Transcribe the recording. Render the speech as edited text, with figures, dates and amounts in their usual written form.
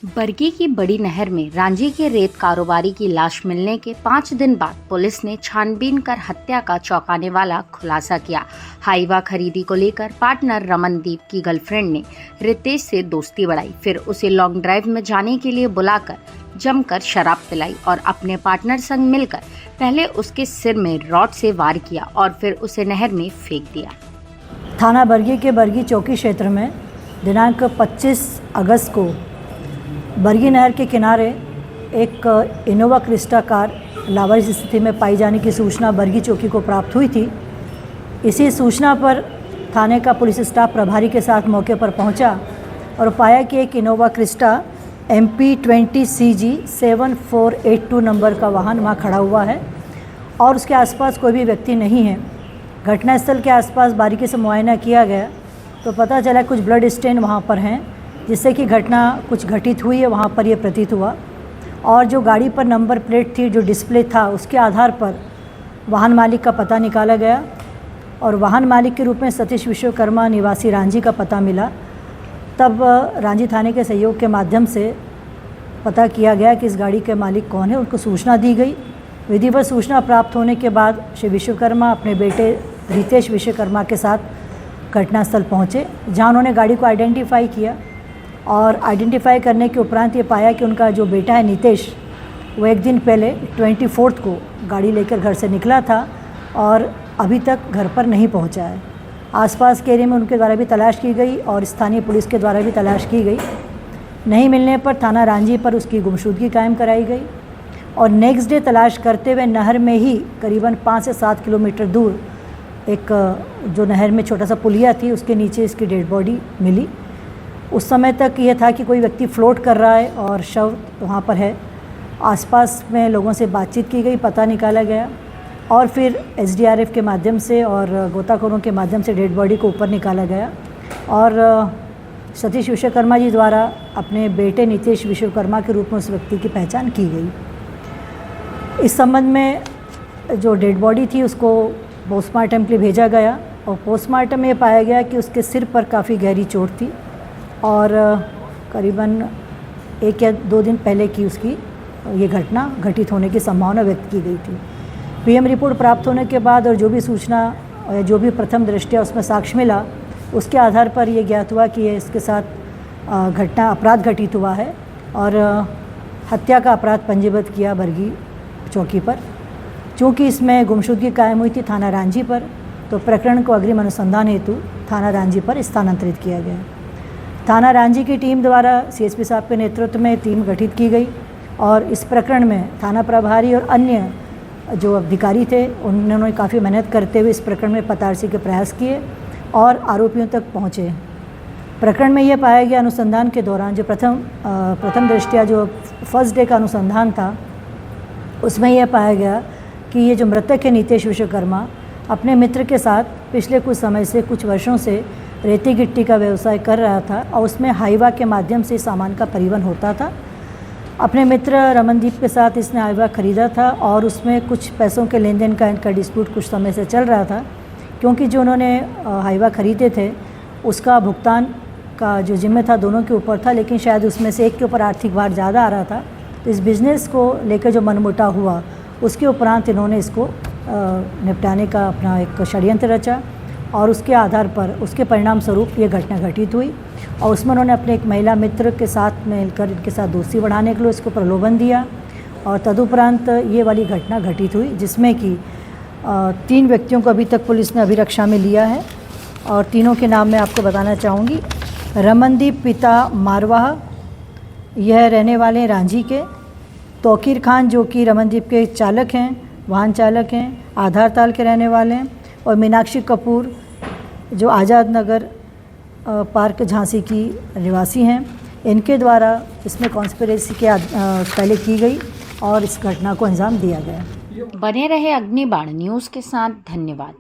बरगी की बड़ी नहर में रांझी के रेत कारोबारी की लाश मिलने के 5 दिन बाद पुलिस ने छानबीन कर हत्या का चौंकाने वाला खुलासा किया। हाईवा खरीदी को लेकर पार्टनर रमनदीप की गर्लफ्रेंड ने रितेश से दोस्ती बढ़ाई, फिर उसे लॉन्ग ड्राइव में जाने के लिए बुलाकर जमकर शराब पिलाई और अपने पार्टनर संग मिलकर पहले उसके सिर में रॉड से वार किया और फिर उसे नहर में फेंक दिया। थाना बरगी के बरगी चौकी क्षेत्र में दिनांक 25 अगस्त को बरगी नहर के किनारे एक इनोवा क्रिस्टा कार लावारिस स्थिति में पाई जाने की सूचना बरगी चौकी को प्राप्त हुई थी। इसी सूचना पर थाने का पुलिस स्टाफ प्रभारी के साथ मौके पर पहुंचा और पाया कि एक Innova Crysta MP20 CG 7482 number का वाहन वहां खड़ा हुआ है और उसके आसपास कोई भी व्यक्ति नहीं है। घटनास्थल के आसपास बारीकी से मुआयना किया गया तो पता चला कुछ ब्लड स्टेन वहां पर हैं, जिससे कि घटना कुछ घटित हुई है वहाँ पर यह प्रतीत हुआ। और जो गाड़ी पर नंबर प्लेट थी, जो डिस्प्ले था, उसके आधार पर वाहन मालिक का पता निकाला गया और वाहन मालिक के रूप में सतीश विश्वकर्मा निवासी रांझी का पता मिला। तब रांझी थाने के सहयोग के माध्यम से पता किया गया कि इस गाड़ी के मालिक कौन है, उनको सूचना दी गई। विधिवत सूचना प्राप्त होने के बाद श्री विश्वकर्मा अपने बेटे रितेश विश्वकर्मा के साथ घटनास्थल पहुँचे, जहाँ उन्होंने गाड़ी को आइडेंटिफाई किया और आइडेंटिफाई करने के उपरांत ये पाया कि उनका जो बेटा है नितेश, वो एक दिन पहले 24 को गाड़ी लेकर घर से निकला था और अभी तक घर पर नहीं पहुंचा है। आसपास के एरिया में उनके द्वारा भी तलाश की गई और स्थानीय पुलिस के द्वारा भी तलाश की गई। नहीं मिलने पर थाना रांझी पर उसकी गुमशुदगी कायम कराई गई और नेक्स्ट डे तलाश करते हुए नहर में ही करीबन 5 से 7 किलोमीटर दूर एक जो नहर में छोटा सा पुलिया थी, उसके नीचे इसकी डेड बॉडी मिली। उस समय तक ये था कि कोई व्यक्ति फ्लोट कर रहा है और शव वहाँ पर है। आसपास में लोगों से बातचीत की गई, पता निकाला गया और फिर SDRF के माध्यम से और गोताखोरों के माध्यम से डेड बॉडी को ऊपर निकाला गया और सतीश विश्वकर्मा जी द्वारा अपने बेटे नितेश विश्वकर्मा के रूप में उस व्यक्ति की पहचान की गई। इस संबंध में जो डेड बॉडी थी उसको पोस्टमार्टम के लिए भेजा गया और पोस्टमार्टम में पाया गया कि उसके सिर पर काफ़ी गहरी चोट थी और करीबन 1 या 2 दिन पहले की उसकी ये घटना घटित होने की संभावना व्यक्त की गई थी। PM रिपोर्ट प्राप्त होने के बाद और जो भी सूचना, जो भी प्रथम दृष्टया उसमें साक्ष्य मिला, उसके आधार पर ये ज्ञात हुआ कि ये इसके साथ अपराध घटित हुआ है और हत्या का अपराध पंजीबद्ध किया बरगी चौकी पर। चूँकि इसमें गुमशुदगी कायम हुई थी थाना रांझी पर, तो प्रकरण को अग्रिम अनुसंधान हेतु थाना रांझी पर स्थानांतरित किया गया। थाना रांझी की टीम द्वारा CSP साहब के नेतृत्व में टीम गठित की गई और इस प्रकरण में थाना प्रभारी और अन्य जो अधिकारी थे उन्होंने काफ़ी मेहनत करते हुए इस प्रकरण में पतारसी के प्रयास किए और आरोपियों तक पहुँचे। प्रकरण में यह पाया गया अनुसंधान के दौरान, जो प्रथम दृष्टया जो फर्स्ट डे का अनुसंधान था, उसमें यह पाया गया कि ये जो मृतक है नितेश विश्वकर्मा अपने मित्र के साथ पिछले कुछ समय से, कुछ वर्षों से रेती गिट्टी का व्यवसाय कर रहा था और उसमें हाईवा के माध्यम से सामान का परिवहन होता था। अपने मित्र रमनदीप के साथ इसने हाईवा खरीदा था और उसमें कुछ पैसों के लेन देन का इनका डिस्प्यूट कुछ समय से चल रहा था, क्योंकि जो उन्होंने हाईवा खरीदे थे उसका भुगतान का जो जिम्मे था दोनों के ऊपर था, लेकिन शायद उसमें से एक के ऊपर आर्थिक भार ज़्यादा आ रहा था। तो इस बिज़नेस को लेकर जो मनमुटाव हुआ उसके उपरांत इन्होंने इसको निपटाने का अपना एक षड्यंत्र रचा और उसके आधार पर, उसके परिणाम स्वरूप ये घटना घटित हुई और उसमें उन्होंने अपने एक महिला मित्र के साथ मिलकर इनके साथ दोस्ती बढ़ाने के लिए इसको प्रलोभन दिया और तदुपरांत ये वाली घटना घटित हुई, जिसमें कि 3 व्यक्तियों को अभी तक पुलिस ने अभिरक्षा में लिया है और तीनों के नाम मैं आपको बताना चाहूँगी। रमनदीप पिता मारवाह, यह रहने वाले हैं रांझी के। तौकीर खान जो कि रमनदीप के चालक हैं, वाहन चालक हैं, आधार ताल के रहने वाले हैं। और मीनाक्षी कपूर जो आज़ाद नगर पार्क झांसी की निवासी हैं। इनके द्वारा इसमें कॉन्स्पिरेसी के पहले की गई और इस घटना को अंजाम दिया गया। बने रहे अग्निबाण न्यूज़ के साथ। धन्यवाद।